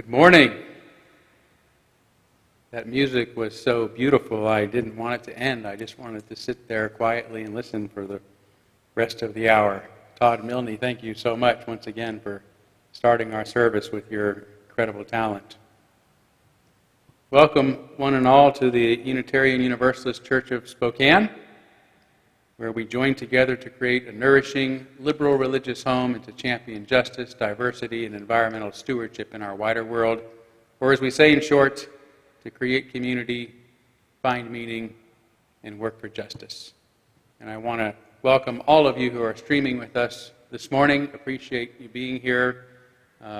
Good morning. That music was so beautiful, I didn't want it to end. I just wanted to sit there quietly and listen for the rest of the hour. Todd Milne, thank you so much once again for starting our service with your incredible talent. Welcome, one and all, to the Unitarian Universalist Church of Spokane, where we join together to create a nourishing, liberal religious home and to champion justice, diversity, and environmental stewardship in our wider world, or as we say in short, to create community, find meaning, and work for justice. And I want to welcome all of you who are streaming with us this morning. Appreciate you being here,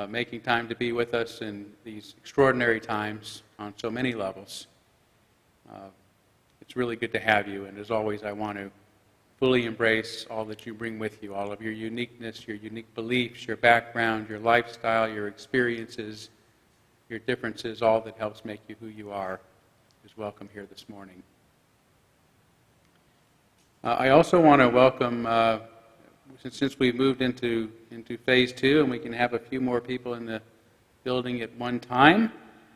making time to be with us in these extraordinary times on so many levels. It's really good to have you, and as always, I want to fully embrace all that you bring with you, all of your uniqueness, your unique beliefs, your background, your lifestyle, your experiences, your differences, all that helps make you who you are is welcome here this morning. I also want to welcome, since we've moved into phase 2 and we can have a few more people in the building at one time,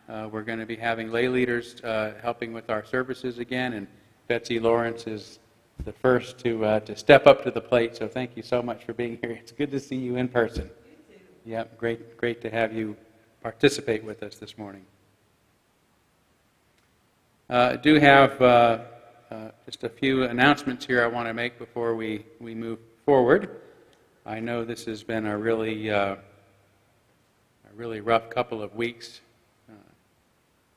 we're going to be having lay leaders helping with our services again, and Betsy Lawrence is the first to step up to the plate, so thank you so much for being here. It's good to see you in person. You too. Yeah, great to have you participate with us this morning. I do have just a few announcements here I want to make before we move forward. I know this has been a really rough couple of weeks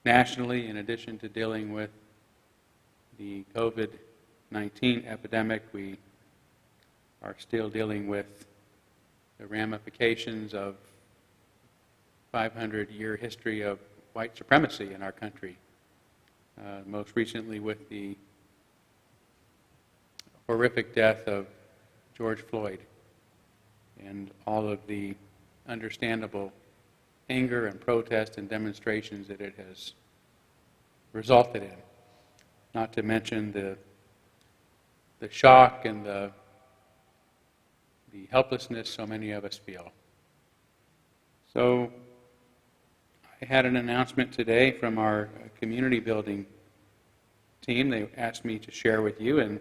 nationally, in addition to dealing with the COVID-19 epidemic. We are still dealing with the ramifications of 500-year history of white supremacy in our country, most recently with the horrific death of George Floyd and all of the understandable anger and protest and demonstrations that it has resulted in, not to mention the shock and the helplessness so many of us feel. So I had an announcement today from our community building team. They asked me to share with you, and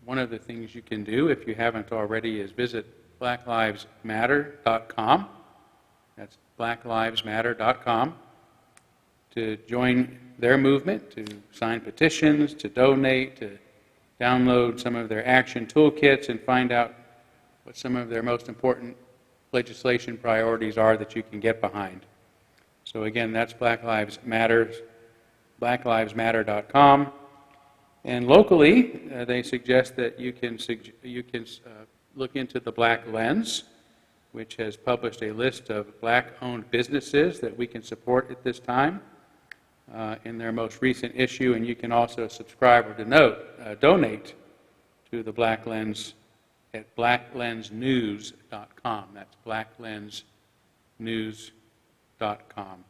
one of the things you can do, if you haven't already, is visit blacklivesmatter.com. That's blacklivesmatter.com to join their movement, to sign petitions, to donate, to download some of their action toolkits and find out what some of their most important legislation priorities are that you can get behind. So again, that's blacklivesmatter.com. And locally, they suggest that you can look into the Black Lens, which has published a list of black-owned businesses that we can support at this time in their most recent issue, and you can also subscribe or donate to the Black Lens at blacklensnews.com. That's blacklensnews.com.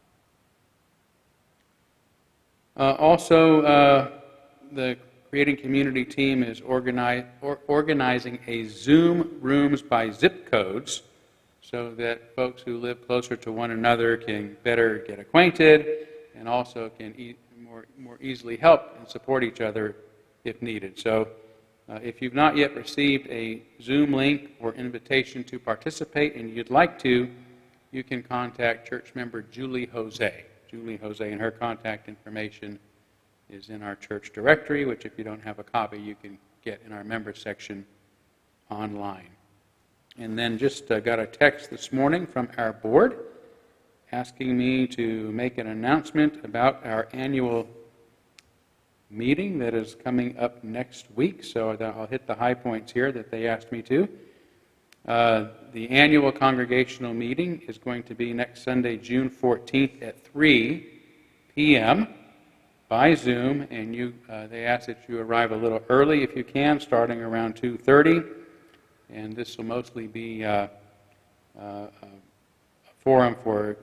Also, the Creating Community team is organizing a Zoom rooms by zip codes so that folks who live closer to one another can better get acquainted and also can more easily help and support each other if needed. So if you've not yet received a Zoom link or invitation to participate and you'd like to, you can contact church member Julie Jose. Julie Jose, and her contact information is in our church directory, which if you don't have a copy, you can get in our members section online. And then just got a text this morning from our board asking me to make an announcement about our annual meeting that is coming up next week. So I'll hit the high points here that they asked me to. The annual congregational meeting is going to be next Sunday, June 14th at 3 p.m. by Zoom, and they ask that you arrive a little early if you can, starting around 2:30. And this will mostly be a forum for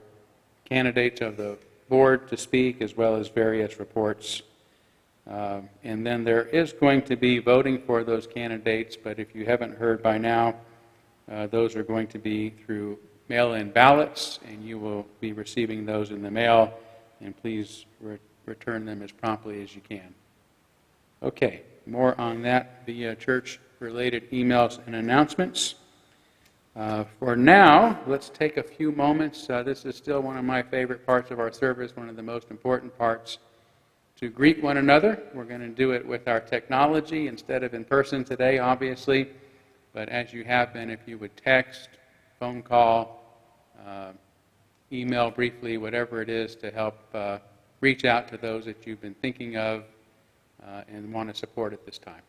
candidates of the board to speak, as well as various reports. And then there is going to be voting for those candidates, but if you haven't heard by now, those are going to be through mail-in ballots, and you will be receiving those in the mail, and please return them as promptly as you can. Okay, more on that via church-related emails and announcements. For now, let's take a few moments. This is still one of my favorite parts of our service, one of the most important parts, to greet one another. We're going to do it with our technology instead of in person today, obviously. But as you have been, if you would text, phone call, email briefly, whatever it is to help reach out to those that you've been thinking of and want to support at this time.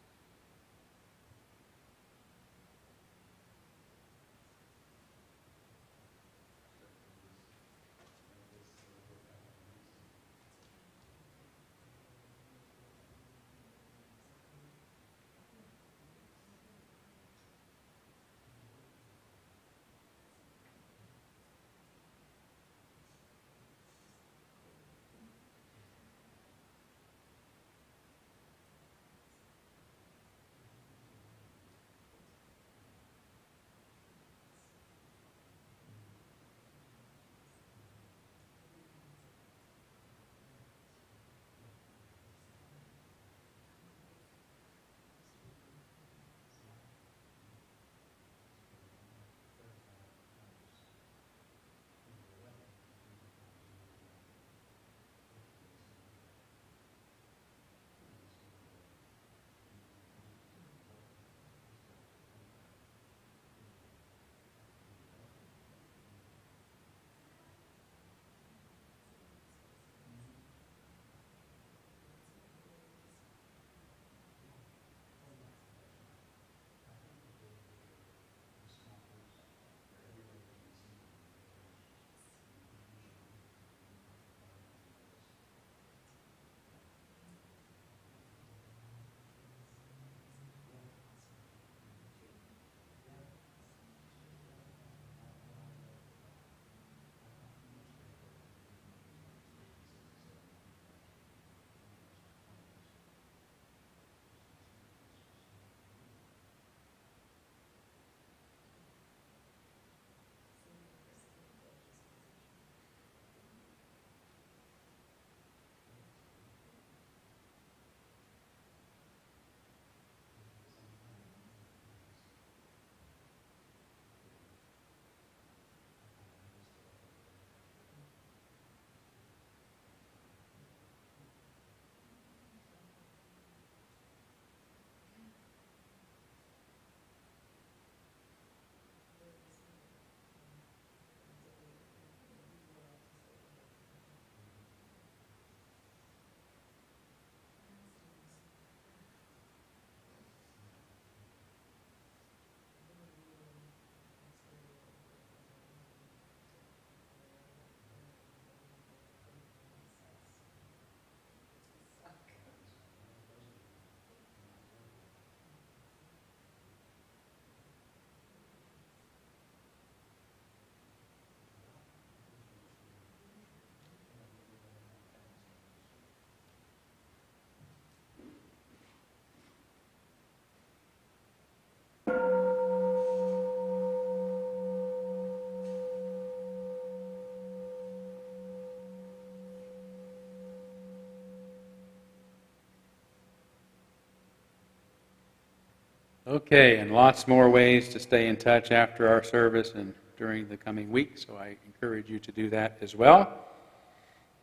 Okay, and lots more ways to stay in touch after our service and during the coming week, so I encourage you to do that as well.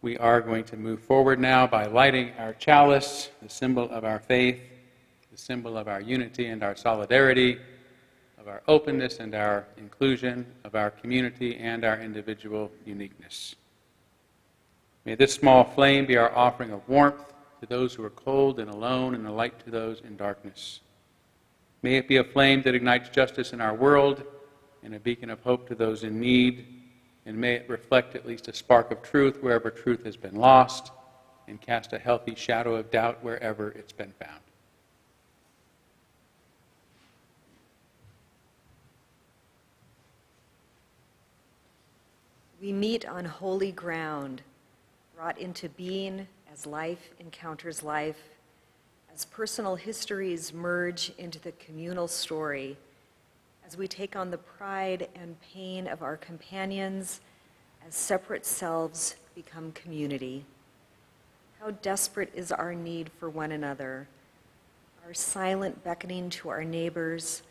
We are going to move forward now by lighting our chalice, the symbol of our faith, the symbol of our unity and our solidarity, of our openness and our inclusion, of our community and our individual uniqueness. May this small flame be our offering of warmth to those who are cold and alone, and a light to those in darkness. May it be a flame that ignites justice in our world and a beacon of hope to those in need, and may it reflect at least a spark of truth wherever truth has been lost, and cast a healthy shadow of doubt wherever it's been found. We meet on holy ground, brought into being as life encounters life, as personal histories merge into the communal story, as we take on the pride and pain of our companions, as separate selves become community. How desperate is our need for one another, our silent beckoning to our neighbors,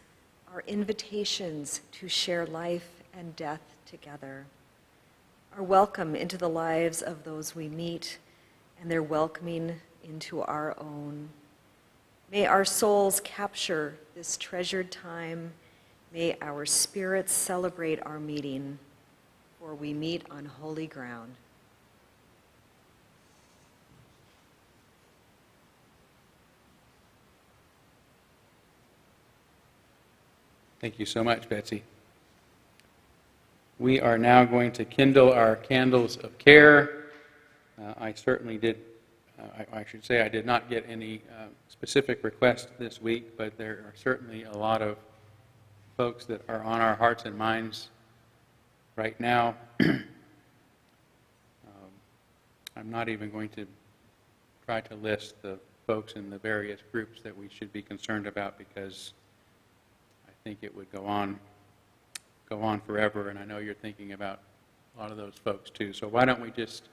our invitations to share life and death together, our welcome into the lives of those we meet, and their welcoming into our own. May our souls capture this treasured time. May our spirits celebrate our meeting, for we meet on holy ground. Thank you so much, Betsy. We are now going to kindle our candles of care. I certainly did, I should say I did not get any specific requests this week, but there are certainly a lot of folks that are on our hearts and minds right now. I'm not even going to try to list the folks in the various groups that we should be concerned about, because I think it would go on forever, and I know you're thinking about a lot of those folks too. So why don't we just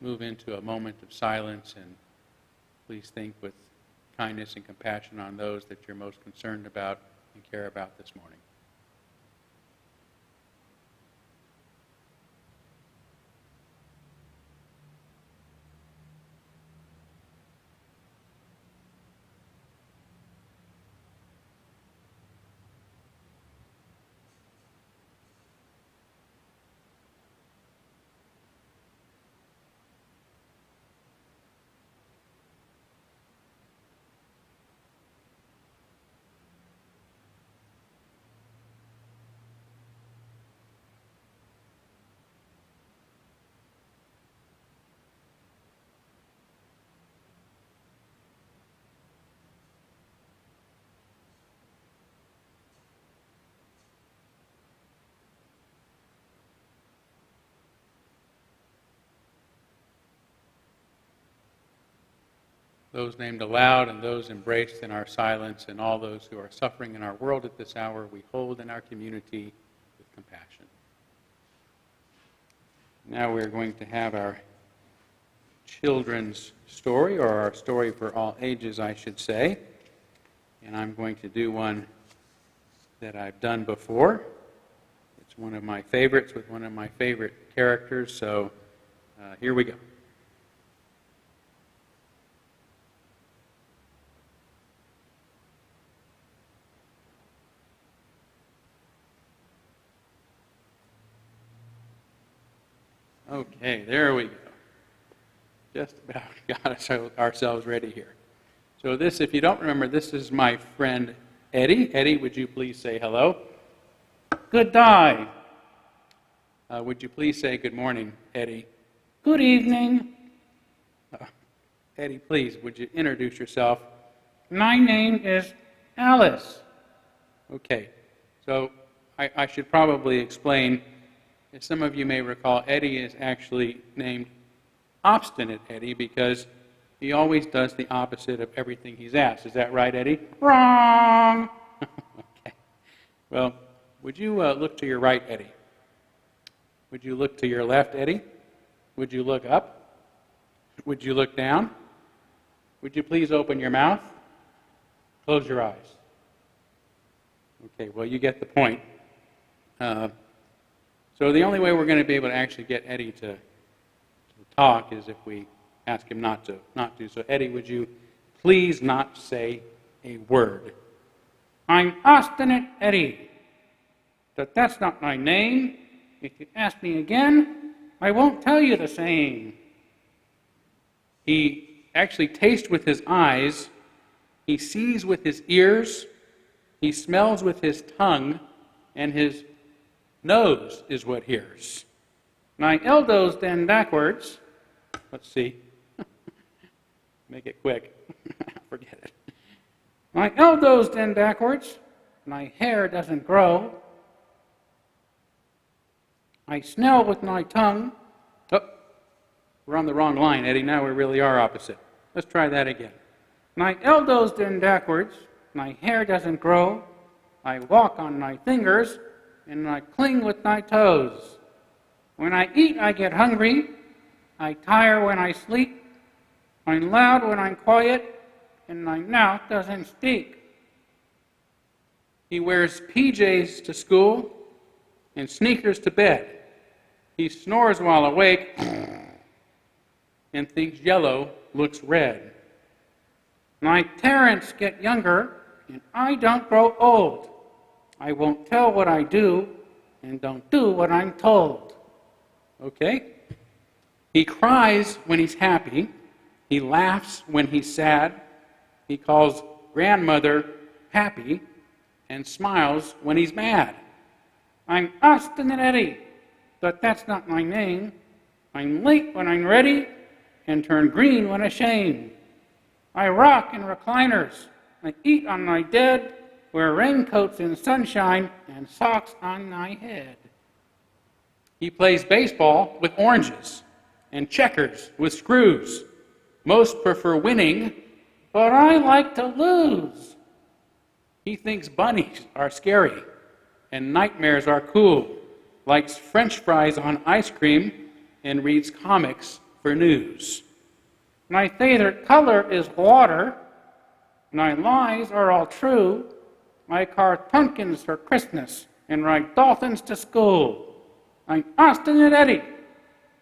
move into a moment of silence, and please think with kindness and compassion on those that you're most concerned about and care about this morning. Those named aloud and those embraced in our silence, and all those who are suffering in our world at this hour, we hold in our community with compassion. Now we're going to have our children's story, or our story for all ages, I should say. And I'm going to do one that I've done before. It's one of my favorites with one of my favorite characters, so here we go. Okay, there we go. Just about got ourselves ready here. So this, if you don't remember, this is my friend Eddie. Eddie, would you please say hello? Good day. Would you please say good morning, Eddie? Good evening. Eddie, please, would you introduce yourself? My name is Alice. Okay, so I should probably explain. As some of you may recall, Eddie is actually named Obstinate Eddie because he always does the opposite of everything he's asked. Is that right, Eddie? Wrong! Okay. Well, would you look to your right, Eddie? Would you look to your left, Eddie? Would you look up? Would you look down? Would you please open your mouth? Close your eyes. Okay, well, you get the point. So the only way we're going to be able to actually get Eddie to talk is if we ask him not to. So Eddie, would you please not say a word? I'm Obstinate Eddie. But that's not my name. If you ask me again, I won't tell you the same. He actually tastes with his eyes. He sees with his ears. He smells with his tongue. And his nose is what hears. My elbows then backwards. Let's see. Make it quick. Forget it. My elbows then backwards. My hair doesn't grow. I smell with my tongue. Oh, we're on the wrong line, Eddie. Now we really are opposite. Let's try that again. My elbows then backwards. My hair doesn't grow. I walk on my fingers, and I cling with my toes. When I eat, I get hungry. I tire when I sleep. I'm loud when I'm quiet, and my mouth doesn't speak. He wears PJs to school and sneakers to bed. He snores while awake and thinks yellow looks red. My parents get younger, and I don't grow old. I won't tell what I do and don't do what I'm told. Okay? He cries when he's happy. He laughs when he's sad. He calls grandmother happy and smiles when he's mad. I'm Austin and Eddie, but that's not my name. I'm late when I'm ready and turn green when ashamed. I rock in recliners. I eat on my bed, wear raincoats in sunshine and socks on my head. He plays baseball with oranges and checkers with screws. Most prefer winning, but I like to lose. He thinks bunnies are scary and nightmares are cool, likes French fries on ice cream, and reads comics for news. My favorite color is water. My lies are all true. I carve pumpkins for Christmas and ride dolphins to school. I'm Austin and Eddie,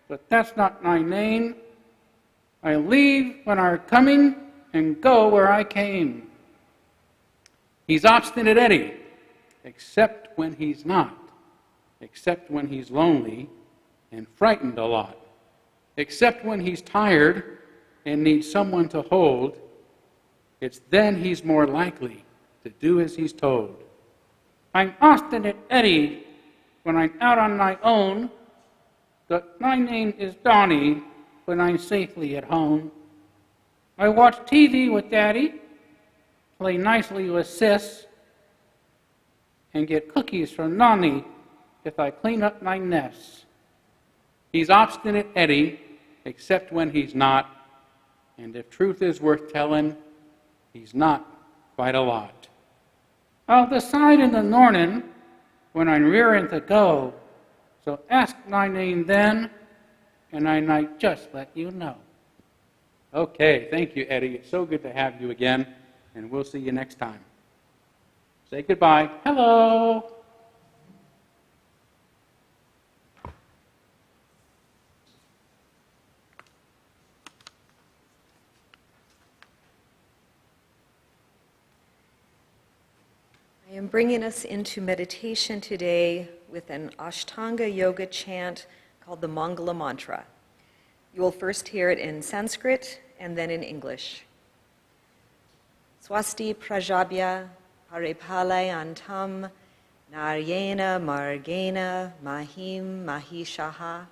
but that's not my name. I leave when I'm coming and go where I came. He's obstinate Eddie, except when he's not, except when he's lonely and frightened a lot, except when he's tired and needs someone to hold. It's then he's more likely to do as he's told. I'm obstinate Eddie when I'm out on my own, but my name is Donnie when I'm safely at home. I watch TV with Daddy, play nicely with Sis, and get cookies from Nani if I clean up my mess. He's obstinate Eddie, except when he's not, and if truth is worth telling, he's not quite a lot. I'll decide in the morning when I'm rearing to go, so ask my name then, and I might just let you know. Okay, thank you, Eddie. It's so good to have you again, and we'll see you next time. Say goodbye. Hello. I am bringing us into meditation today with an Ashtanga yoga chant called the Mangala Mantra. You will first hear it in Sanskrit and then in English. Swasti prajabhya paripalayantam naryena margena mahim mahishaha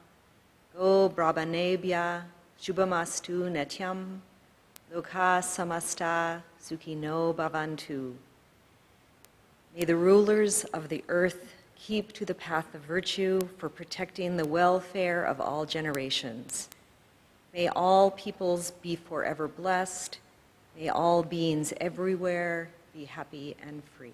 go brahmanebhya shubhamastu netyam lokha samasta sukhino bhavantu. May the rulers of the earth keep to the path of virtue for protecting the welfare of all generations. May all peoples be forever blessed. May all beings everywhere be happy and free.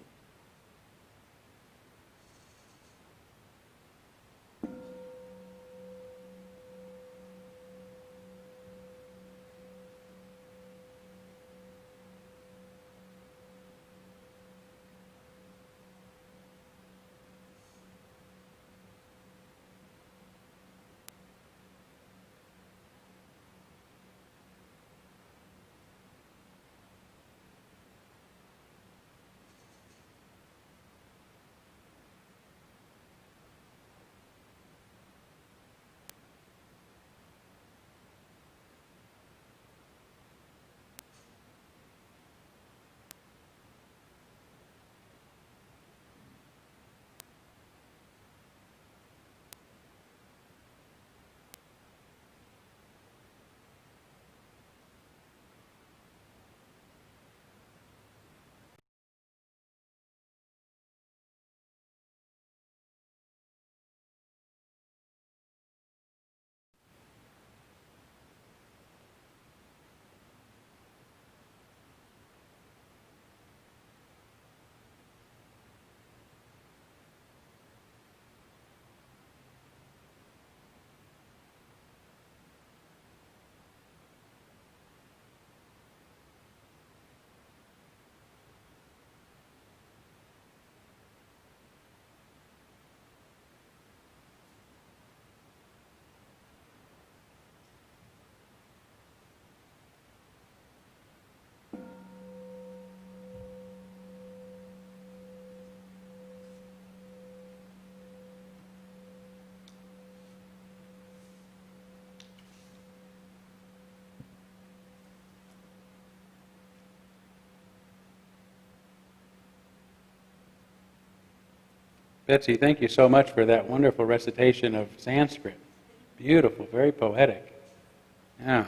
Betsy, thank you so much for that wonderful recitation of Sanskrit. Beautiful, very poetic. Yeah.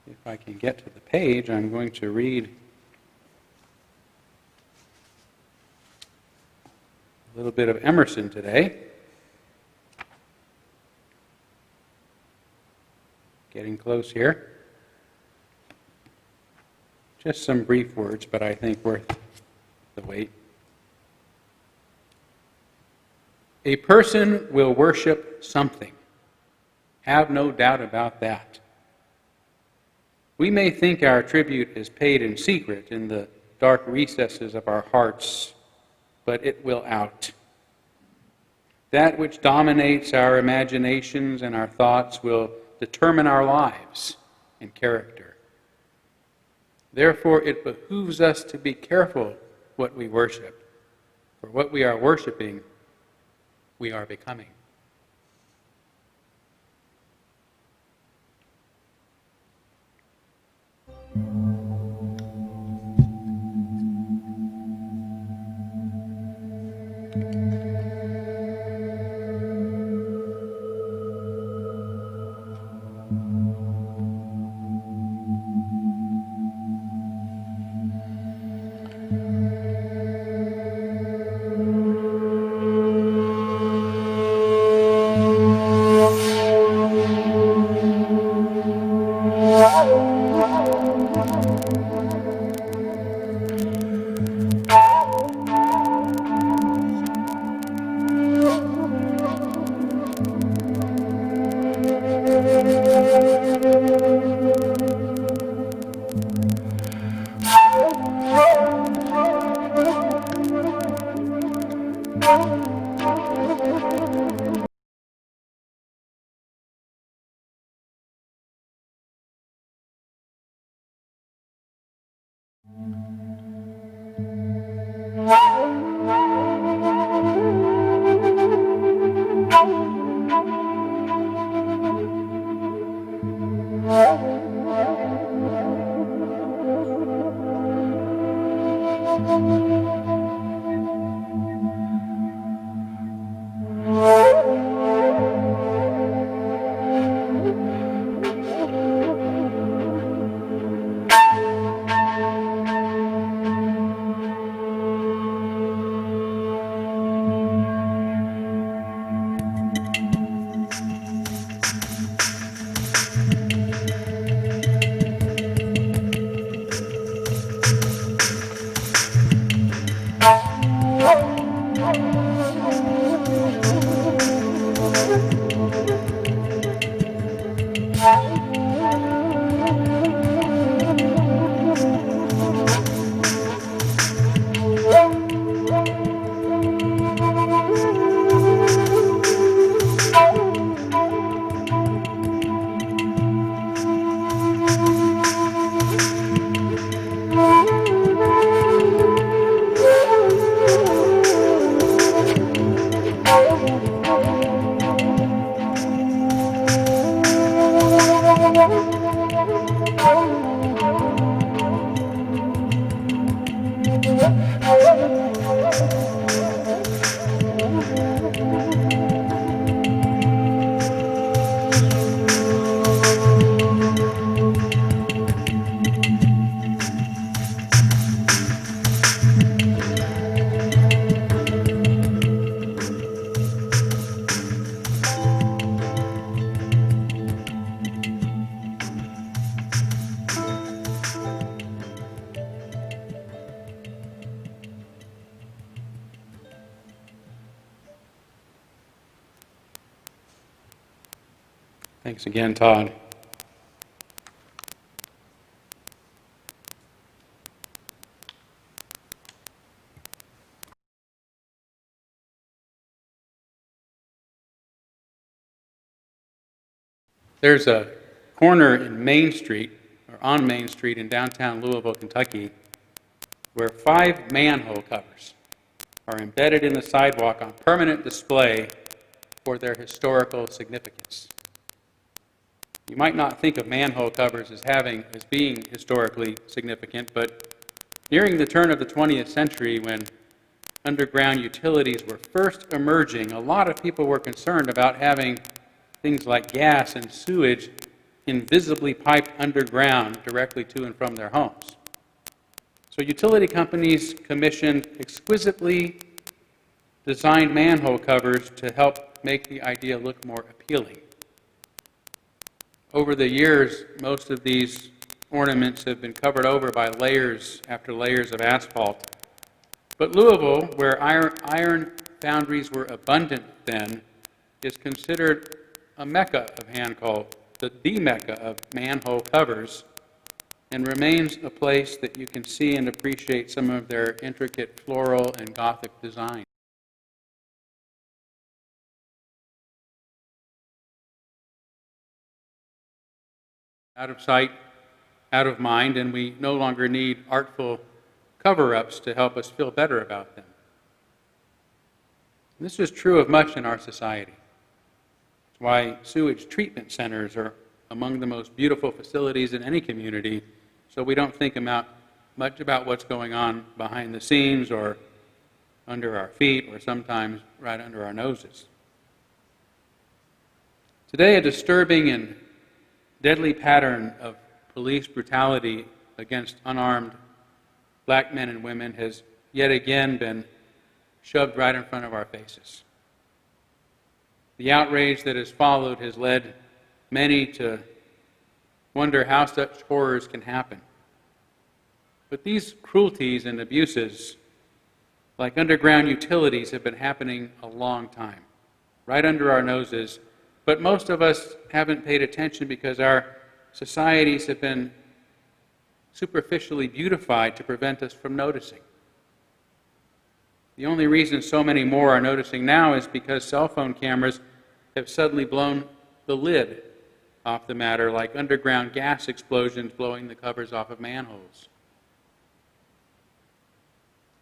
If I can get to the page, I'm going to read a little bit of Emerson today. Getting close here. Just some brief words, but I think worth the wait. A person will worship something. Have no doubt about that. We may think our tribute is paid in secret in the dark recesses of our hearts, but it will out. That which dominates our imaginations and our thoughts will determine our lives and character. Therefore, it behooves us to be careful what we worship, for what we are worshiping, we are becoming. Thanks again, Todd. There's a corner in Main Street, or on Main Street in downtown Louisville, Kentucky, where 5 manhole covers are embedded in the sidewalk on permanent display for their historical significance. You might not think of manhole covers as being historically significant, but nearing the turn of the 20th century, when underground utilities were first emerging, a lot of people were concerned about having things like gas and sewage invisibly piped underground directly to and from their homes. So utility companies commissioned exquisitely designed manhole covers to help make the idea look more appealing. Over the years, most of these ornaments have been covered over by layers after layers of asphalt. But Louisville, where iron foundries were abundant then, is considered a mecca of the mecca of manhole covers, and remains a place that you can see and appreciate some of their intricate floral and Gothic design. Out of sight, out of mind, and we no longer need artful cover-ups to help us feel better about them. This is true of much in our society. It's why sewage treatment centers are among the most beautiful facilities in any community, so we don't think much about what's going on behind the scenes or under our feet or sometimes right under our noses. Today, a disturbing and deadly pattern of police brutality against unarmed black men and women has yet again been shoved right in front of our faces. The outrage that has followed has led many to wonder how such horrors can happen. But these cruelties and abuses, like underground utilities, have been happening a long time, right under our noses. But most of us haven't paid attention because our societies have been superficially beautified to prevent us from noticing. The only reason so many more are noticing now is because cell phone cameras have suddenly blown the lid off the matter, like underground gas explosions blowing the covers off of manholes.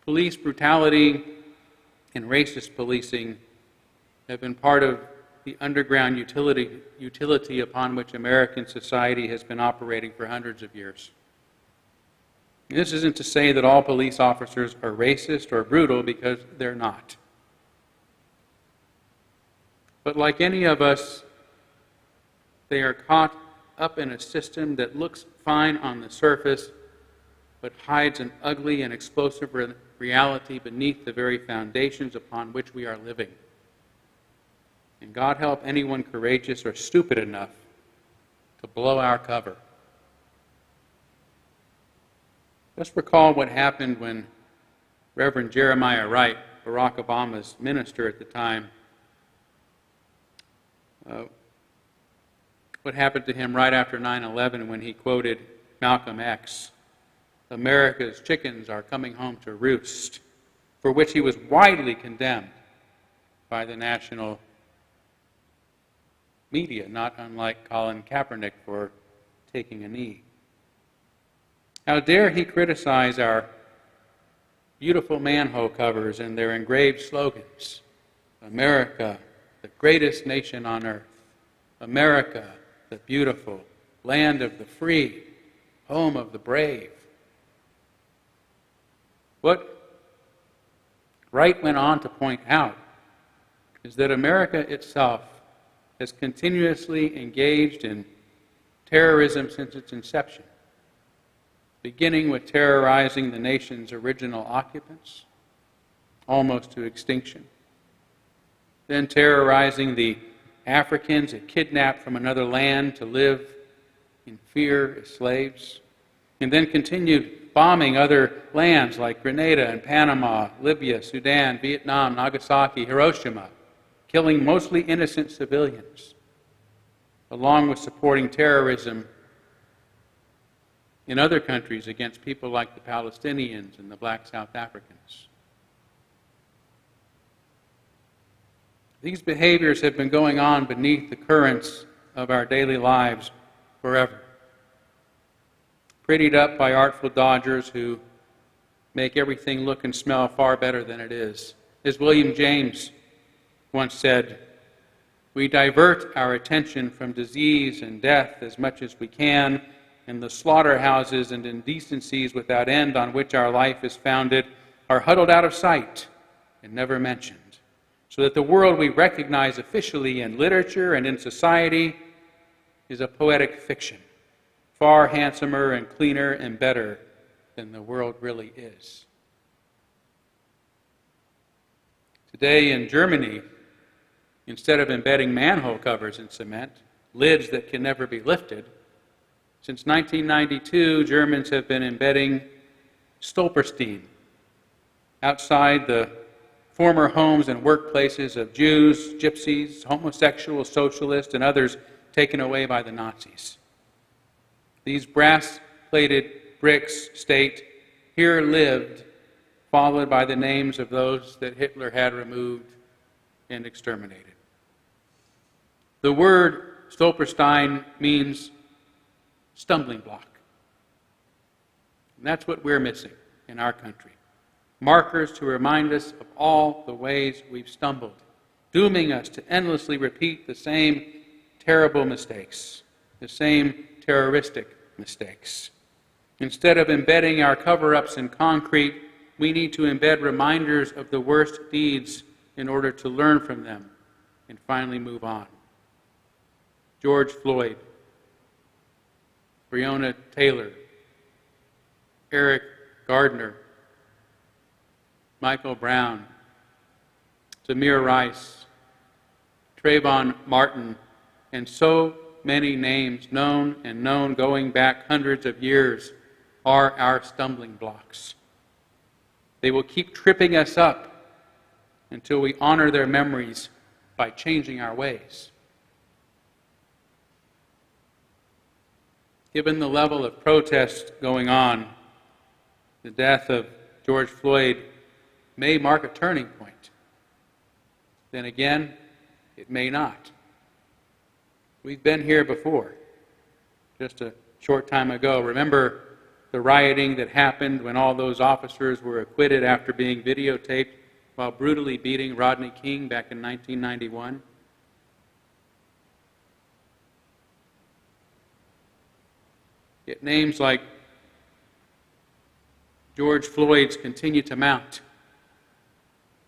Police brutality and racist policing have been part of the underground utility upon which American society has been operating for hundreds of years. This isn't to say that all police officers are racist or brutal, because they're not. But like any of us, they are caught up in a system that looks fine on the surface, but hides an ugly and explosive reality beneath the very foundations upon which we are living. And God help anyone courageous or stupid enough to blow our cover. Just recall what happened when Reverend Jeremiah Wright, Barack Obama's minister at the time, what happened to him right after 9/11 when he quoted Malcolm X, "America's chickens are coming home to roost," for which he was widely condemned by the national media, not unlike Colin Kaepernick for taking a knee. How dare he criticize our beautiful manhole covers and their engraved slogans? America, the greatest nation on earth. America, the beautiful, land of the free, home of the brave. What Wright went on to point out is that America itself has continuously engaged in terrorism since its inception, beginning with terrorizing the nation's original occupants, almost to extinction, then terrorizing the Africans it kidnapped from another land to live in fear as slaves, and then continued bombing other lands like Grenada and Panama, Libya, Sudan, Vietnam, Nagasaki, Hiroshima, killing mostly innocent civilians, along with supporting terrorism in other countries against people like the Palestinians and the black South Africans. These behaviors have been going on beneath the currents of our daily lives forever, prettied up by artful dodgers who make everything look and smell far better than it is. As William James once said, We divert our attention from disease and death as much as we can, and the slaughterhouses and indecencies without end on which our life is founded are huddled out of sight and never mentioned, so that the world we recognize officially in literature and in society is a poetic fiction, far handsomer and cleaner and better than the world really is. Today in Germany, instead of embedding manhole covers in cement, lids that can never be lifted, since 1992, Germans have been embedding Stolperstein outside the former homes and workplaces of Jews, gypsies, homosexuals, socialists, and others taken away by the Nazis. These brass-plated bricks state, "Here lived," followed by the names of those that Hitler had removed and exterminated. The word Stolperstein means stumbling block. And that's what we're missing in our country. Markers to remind us of all the ways we've stumbled, dooming us to endlessly repeat the same terrible mistakes, the same terroristic mistakes. Instead of embedding our cover-ups in concrete, we need to embed reminders of the worst deeds in order to learn from them and finally move on. George Floyd, Breonna Taylor, Eric Gardner, Michael Brown, Tamir Rice, Trayvon Martin, and so many names known going back hundreds of years are our stumbling blocks. They will keep tripping us up until we honor their memories by changing our ways. Given the level of protest going on, the death of George Floyd may mark a turning point. Then again, it may not. We've been here before. Just a short time ago, remember the rioting that happened when all those officers were acquitted after being videotaped while brutally beating Rodney King back in 1991? Yet names like George Floyd's continue to mount.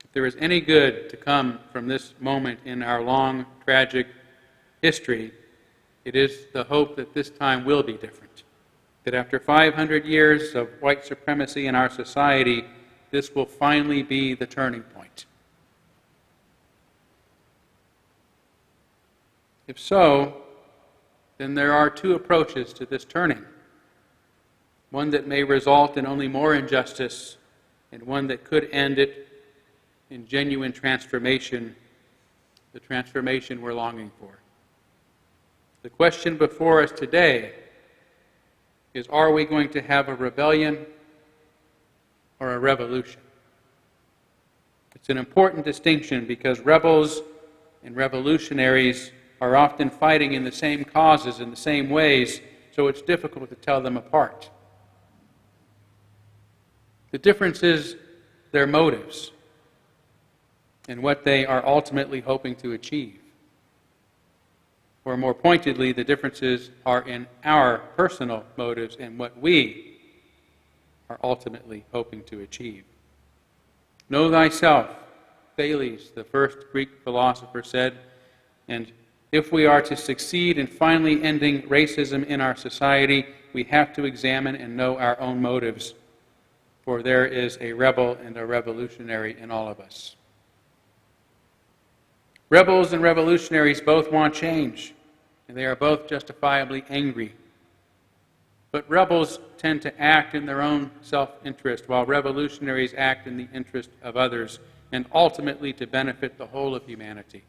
If there is any good to come from this moment in our long, tragic history, it is the hope that this time will be different. That after 500 years of white supremacy in our society, this will finally be the turning point. If so, then there are two approaches to this turning. One that may result in only more injustice, and one that could end it in genuine transformation, the transformation we're longing for. The question before us today is, are we going to have a rebellion or a revolution? It's an important distinction because rebels and revolutionaries are often fighting in the same causes in the same ways, so it's difficult to tell them apart. The difference is their motives and what they are ultimately hoping to achieve. Or more pointedly, the differences are in our personal motives and what we are ultimately hoping to achieve. Know thyself, Thales, the first Greek philosopher, said, and if we are to succeed in finally ending racism in our society, we have to examine and know our own motives, for there is a rebel and a revolutionary in all of us. Rebels and revolutionaries both want change, and they are both justifiably angry. But rebels tend to act in their own self-interest, while revolutionaries act in the interest of others, and ultimately to benefit the whole of humanity.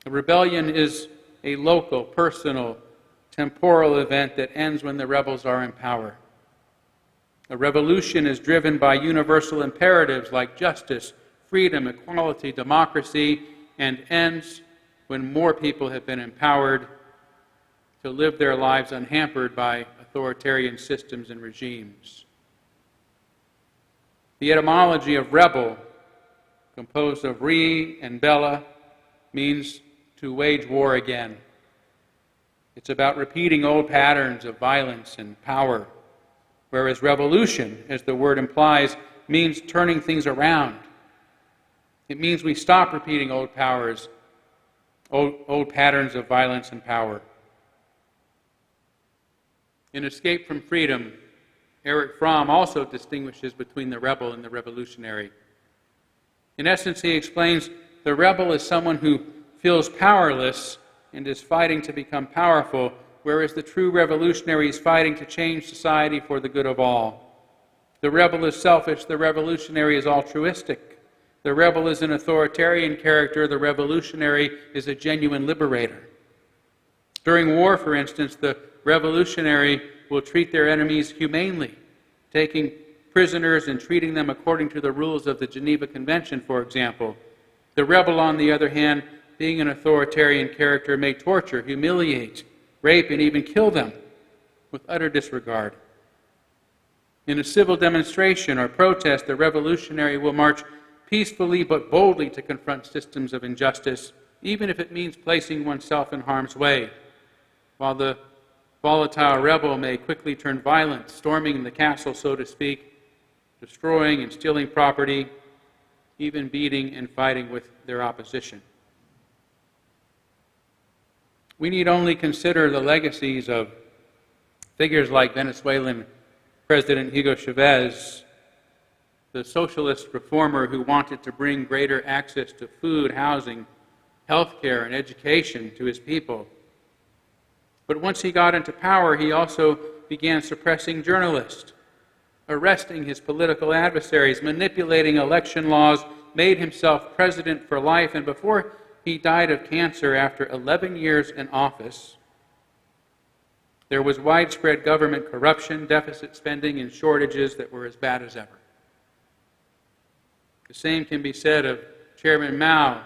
A rebellion is a local, personal, temporal event that ends when the rebels are in power. A revolution is driven by universal imperatives like justice, freedom, equality, democracy, and ends when more people have been empowered to live their lives unhampered by authoritarian systems and regimes. The etymology of rebel, composed of re and bella, means to wage war again. It's about repeating old patterns of violence and power, whereas revolution, as the word implies, means turning things around. It means we stop repeating old patterns of violence and power. In Escape from Freedom, Erich Fromm also distinguishes between the rebel and the revolutionary. In essence, he explains the rebel is someone who feels powerless and is fighting to become powerful, whereas the true revolutionary is fighting to change society for the good of all. The rebel is selfish, the revolutionary is altruistic. The rebel is an authoritarian character, the revolutionary is a genuine liberator. During war, for instance, the revolutionary will treat their enemies humanely, taking prisoners and treating them according to the rules of the Geneva Convention, for example. The rebel, on the other hand, being an authoritarian character, may torture, humiliate, rape, and even kill them with utter disregard. In a civil demonstration or protest, the revolutionary will march peacefully but boldly to confront systems of injustice, even if it means placing oneself in harm's way, while the volatile rebel may quickly turn violent, storming the castle, so to speak, destroying and stealing property, even beating and fighting with their opposition. We need only consider the legacies of figures like Venezuelan President Hugo Chavez, the socialist reformer who wanted to bring greater access to food, housing, health care, and education to his people. But once he got into power, he also began suppressing journalists, arresting his political adversaries, manipulating election laws, made himself president for life, and before he died of cancer after 11 years in office, there was widespread government corruption, deficit spending, and shortages that were as bad as ever. The same can be said of Chairman Mao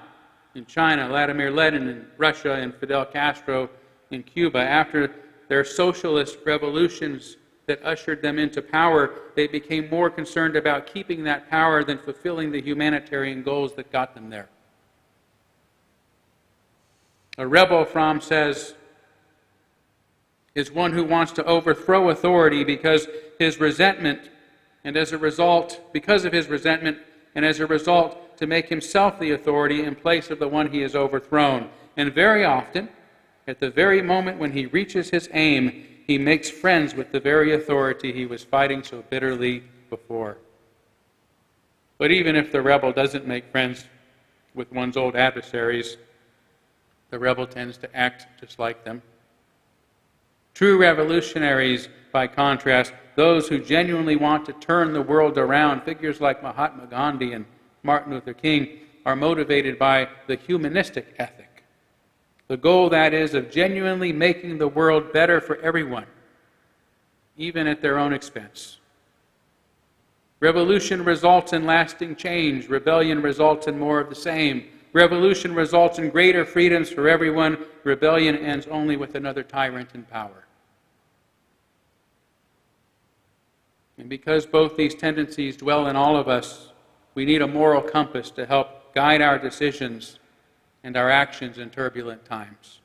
in China, Vladimir Lenin in Russia, and Fidel Castro in Cuba. After their socialist revolutions that ushered them into power, they became more concerned about keeping that power than fulfilling the humanitarian goals that got them there. A rebel, Fromm says, is one who wants to overthrow authority because of his resentment, and as a result, to make himself the authority in place of the one he has overthrown. And very often, at the very moment when he reaches his aim, he makes friends with the very authority he was fighting so bitterly before. But even if the rebel doesn't make friends with one's old adversaries, the rebel tends to act just like them. True revolutionaries, by contrast, those who genuinely want to turn the world around, figures like Mahatma Gandhi and Martin Luther King, are motivated by the humanistic ethic. The goal, that is, of genuinely making the world better for everyone, even at their own expense. Revolution results in lasting change. Rebellion results in more of the same. Revolution results in greater freedoms for everyone. Rebellion ends only with another tyrant in power. And because both these tendencies dwell in all of us, we need a moral compass to help guide our decisions and our actions in turbulent times.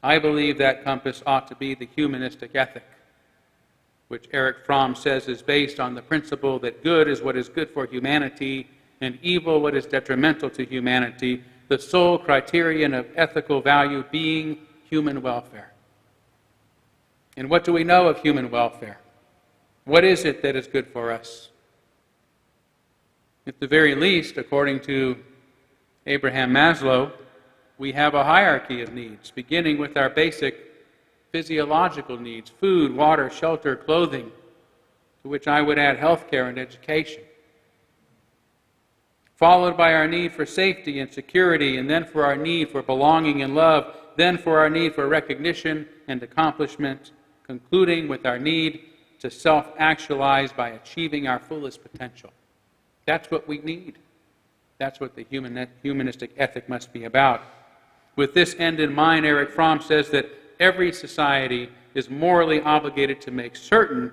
I believe that compass ought to be the humanistic ethic, which Erich Fromm says is based on the principle that good is what is good for humanity and evil what is detrimental to humanity, the sole criterion of ethical value being human welfare. And what do we know of human welfare? What is it that is good for us? At the very least, according to Abraham Maslow, we have a hierarchy of needs, beginning with our basic physiological needs: food, water, shelter, clothing, to which I would add health care and education. Followed by our need for safety and security, and then for our need for belonging and love, then for our need for recognition and accomplishment, concluding with our need to self-actualize by achieving our fullest potential. That's what we need. That's what the humanistic ethic must be about. With this end in mind, Erich Fromm says that every society is morally obligated to make certain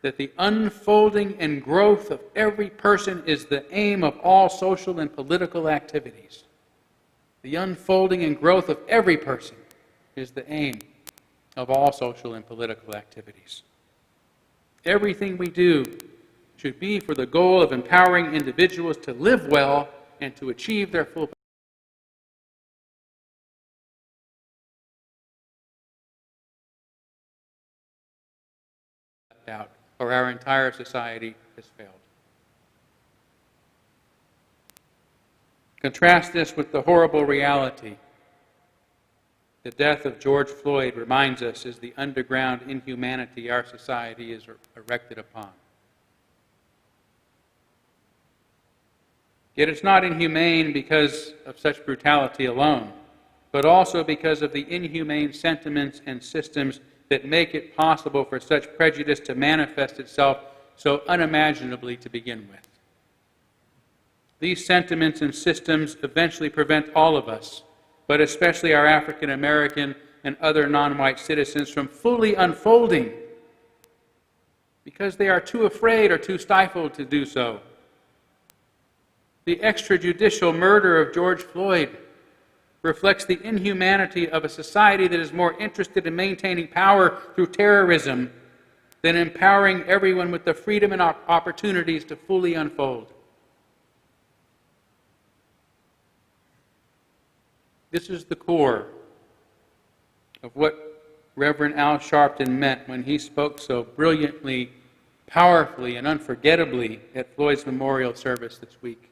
that the unfolding and growth of every person is the aim of all social and political activities. The unfolding and growth of every person is the aim of all social and political activities. Everything we do should be for the goal of empowering individuals to live well and to achieve their full out, or our entire society has failed. Contrast this with the horrible reality. The death of George Floyd reminds us is the underground inhumanity our society is erected upon. Yet it's not inhumane because of such brutality alone, but also because of the inhumane sentiments and systems that make it possible for such prejudice to manifest itself so unimaginably to begin with. These sentiments and systems eventually prevent all of us, but especially our African American and other non-white citizens, from fully unfolding because they are too afraid or too stifled to do so. The extrajudicial murder of George Floyd reflects the inhumanity of a society that is more interested in maintaining power through terrorism than empowering everyone with the freedom and opportunities to fully unfold. This is the core of what Reverend Al Sharpton meant when he spoke so brilliantly, powerfully, and unforgettably at Floyd's memorial service this week.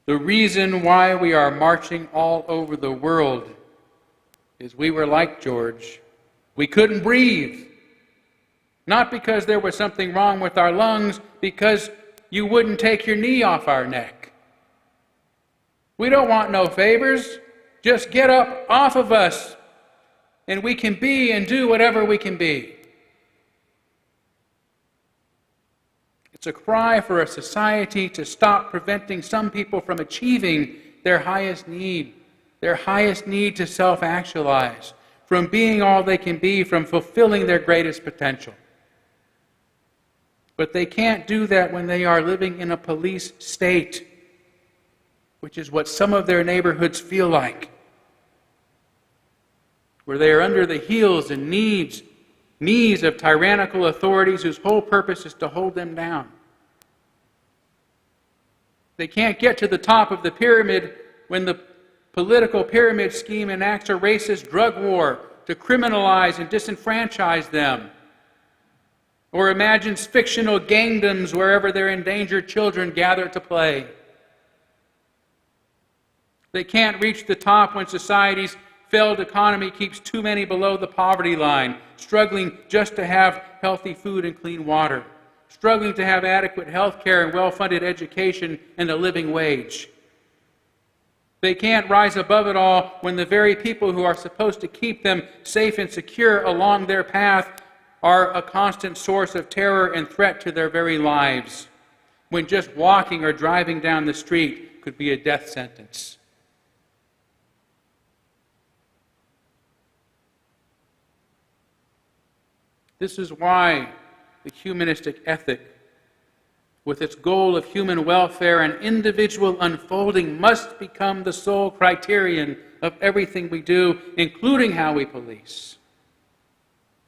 The reason why we are marching all over the world is we were like George. We couldn't breathe. Not because there was something wrong with our lungs, because you wouldn't take your knee off our neck. We don't want no favors. Just get up off of us, and we can be and do whatever we can be. It's a cry for a society to stop preventing some people from achieving their highest need to self-actualize, from being all they can be, from fulfilling their greatest potential. But they can't do that when they are living in a police state, which is what some of their neighborhoods feel like, where they are under the heels and knees of tyrannical authorities whose whole purpose is to hold them down. They can't get to the top of the pyramid when the political pyramid scheme enacts a racist drug war to criminalize and disenfranchise them, or imagines fictional gangdoms wherever their endangered children gather to play. They can't reach the top when society's failed economy keeps too many below the poverty line, struggling just to have healthy food and clean water, struggling to have adequate health care and well-funded education and a living wage. They can't rise above it all when the very people who are supposed to keep them safe and secure along their path are a constant source of terror and threat to their very lives, when just walking or driving down the street could be a death sentence. This is why the humanistic ethic, with its goal of human welfare and individual unfolding, must become the sole criterion of everything we do, including how we police.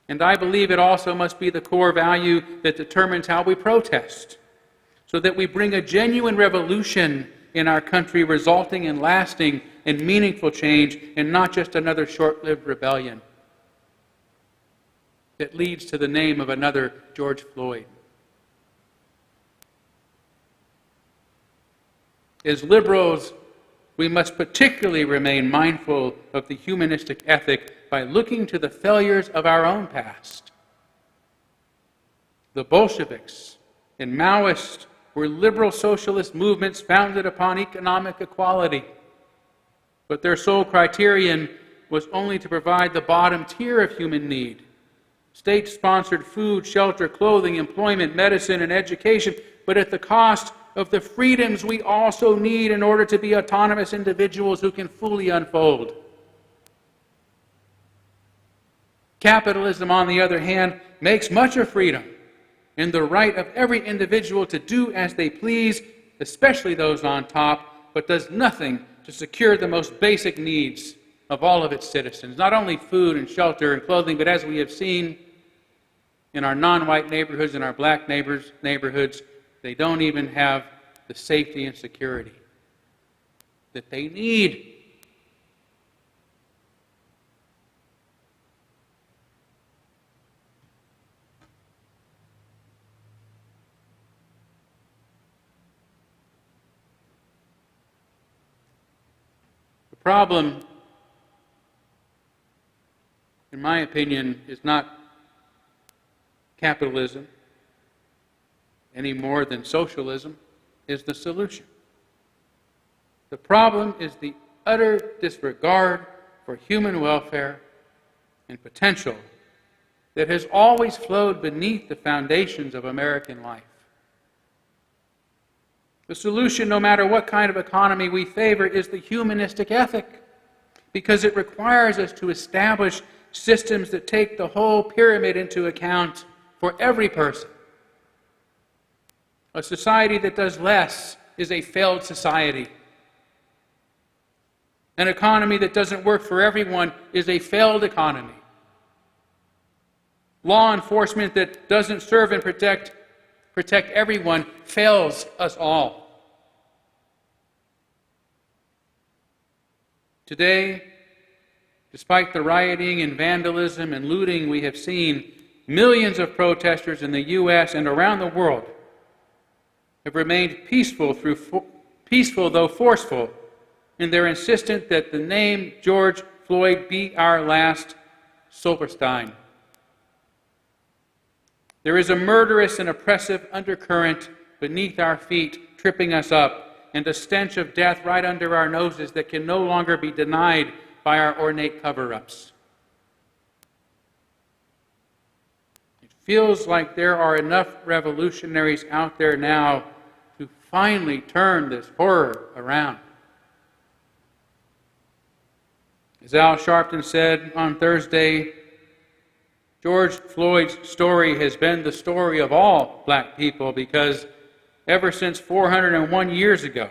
And I believe it also must be the core value that determines how we protest, so that we bring a genuine revolution in our country, resulting in lasting and meaningful change, and not just another short-lived rebellion that leads to the name of another George Floyd. As liberals, we must particularly remain mindful of the humanistic ethic by looking to the failures of our own past. The Bolsheviks and Maoists were liberal socialist movements founded upon economic equality, but their sole criterion was only to provide the bottom tier of human need: state-sponsored food, shelter, clothing, employment, medicine, and education, but at the cost of the freedoms we also need in order to be autonomous individuals who can fully unfold. Capitalism, on the other hand, makes much of freedom and the right of every individual to do as they please, especially those on top, but does nothing to secure the most basic needs of all of its citizens. Not only food and shelter and clothing, but as we have seen in our non-white neighborhoods and our black neighborhoods, they don't even have the safety and security that they need. The problem, in my opinion, is not capitalism any more than socialism is the solution. The problem is the utter disregard for human welfare and potential that has always flowed beneath the foundations of American life. The solution, no matter what kind of economy we favor, is the humanistic ethic, because it requires us to establish systems that take the whole pyramid into account for every person. A society that does less is a failed society. An economy that doesn't work for everyone is a failed economy. Law enforcement that doesn't serve and protect everyone fails us all. Today, despite the rioting and vandalism and looting we have seen, millions of protesters in the U.S. and around the world have remained peaceful though forceful in their insistence that the name George Floyd be our last Silverstein. There is a murderous and oppressive undercurrent beneath our feet, tripping us up, and a stench of death right under our noses that can no longer be denied by our ornate cover-ups. It feels like there are enough revolutionaries out there now to finally turn this horror around. As Al Sharpton said on Thursday, George Floyd's story has been the story of all black people, because ever since 401 years ago,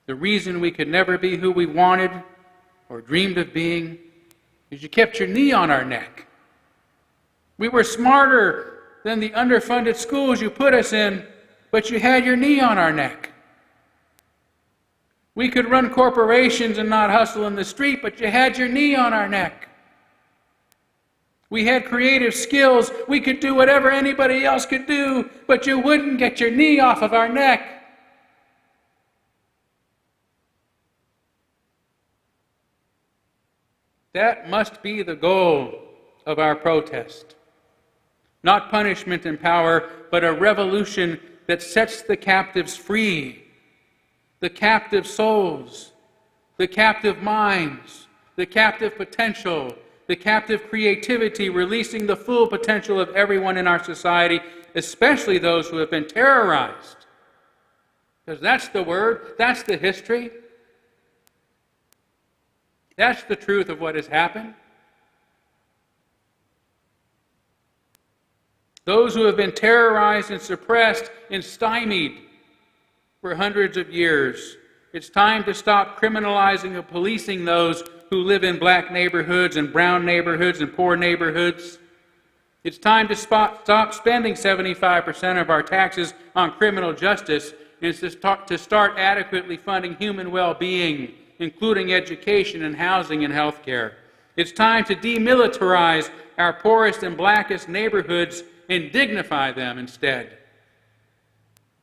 the reason we could never be who we wanted or dreamed of being is you kept your knee on our neck. We were smarter than the underfunded schools you put us in, but you had your knee on our neck. We could run corporations and not hustle in the street, but you had your knee on our neck. We had creative skills. We could do whatever anybody else could do, but you wouldn't get your knee off of our neck. That must be the goal of our protest. Not punishment and power, but a revolution that sets the captives free. The captive souls, the captive minds, the captive potential, the captive creativity, releasing the full potential of everyone in our society, especially those who have been terrorized. Because that's the word, that's the history. That's the truth of what has happened. Those who have been terrorized and suppressed and stymied for hundreds of years. It's time to stop criminalizing and policing those who live in black neighborhoods and brown neighborhoods and poor neighborhoods. It's time to stop spending 75% of our taxes on criminal justice and to start adequately funding human well-being, including education and housing and health care. It's time to demilitarize our poorest and blackest neighborhoods and dignify them instead.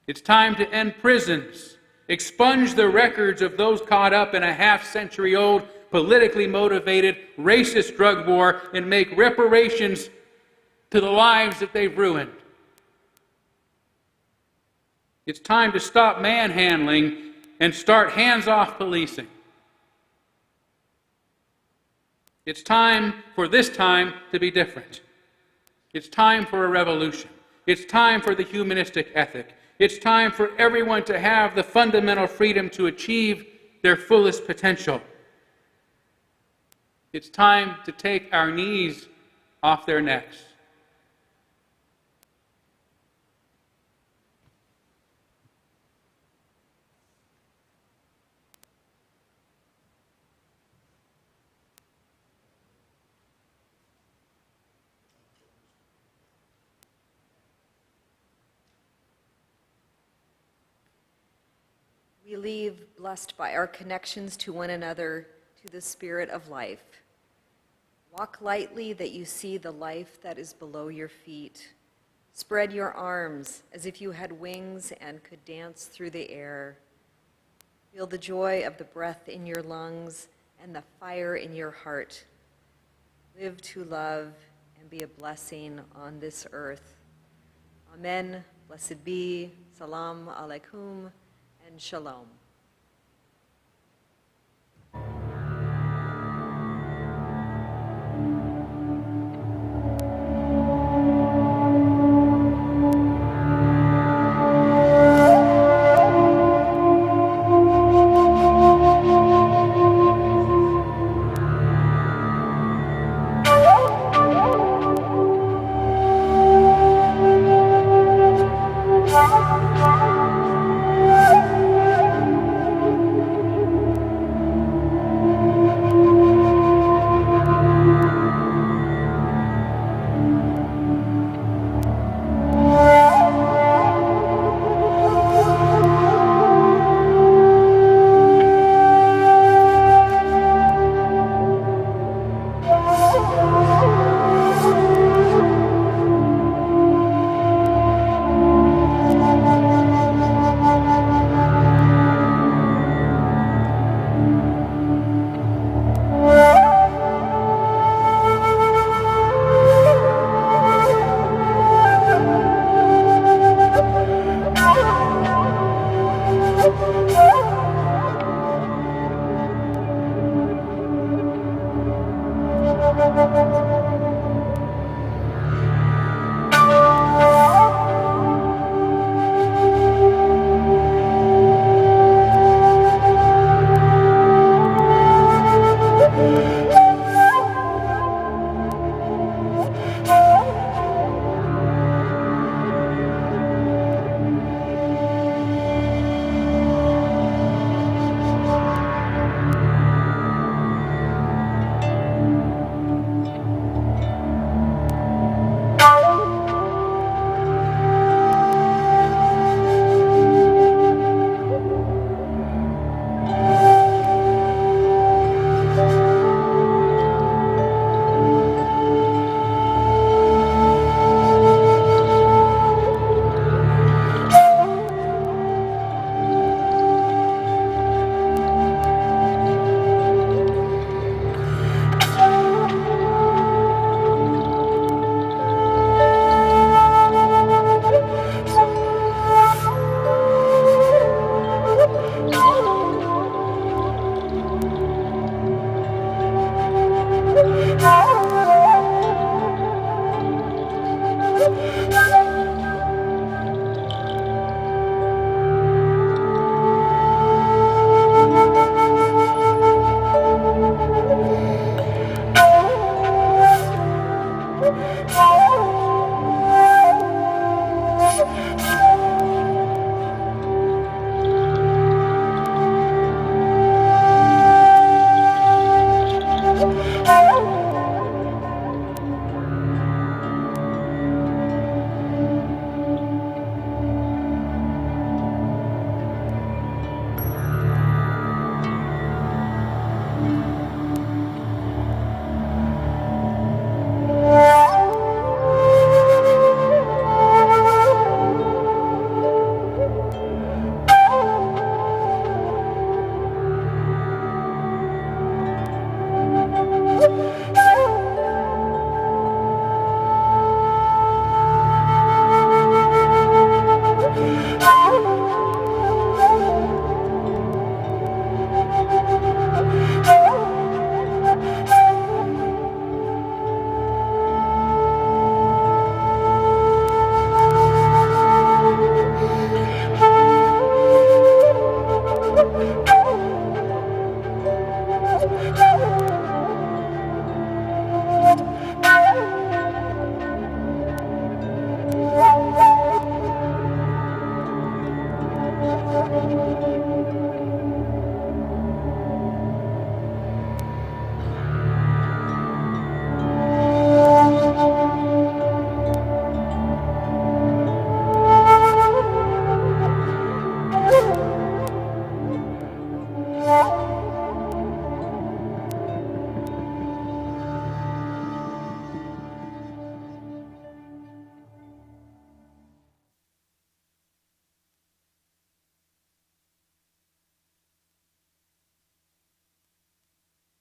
It's time to end prisons, expunge the records of those caught up in a half-century-old, politically motivated, racist drug war, and make reparations to the lives that they've ruined. It's time to stop manhandling and start hands-off policing. It's time for this time to be different. It's time for a revolution. It's time for the humanistic ethic. It's time for everyone to have the fundamental freedom to achieve their fullest potential. It's time to take our knees off their necks. We leave blessed by our connections to one another, to the Spirit of life. Walk lightly that you see the life that is below your feet. Spread your arms as if you had wings and could dance through the air. Feel the joy of the breath in your lungs and the fire in your heart. Live to love and be a blessing on this earth. Amen. Blessed be. Salam alaikum and shalom.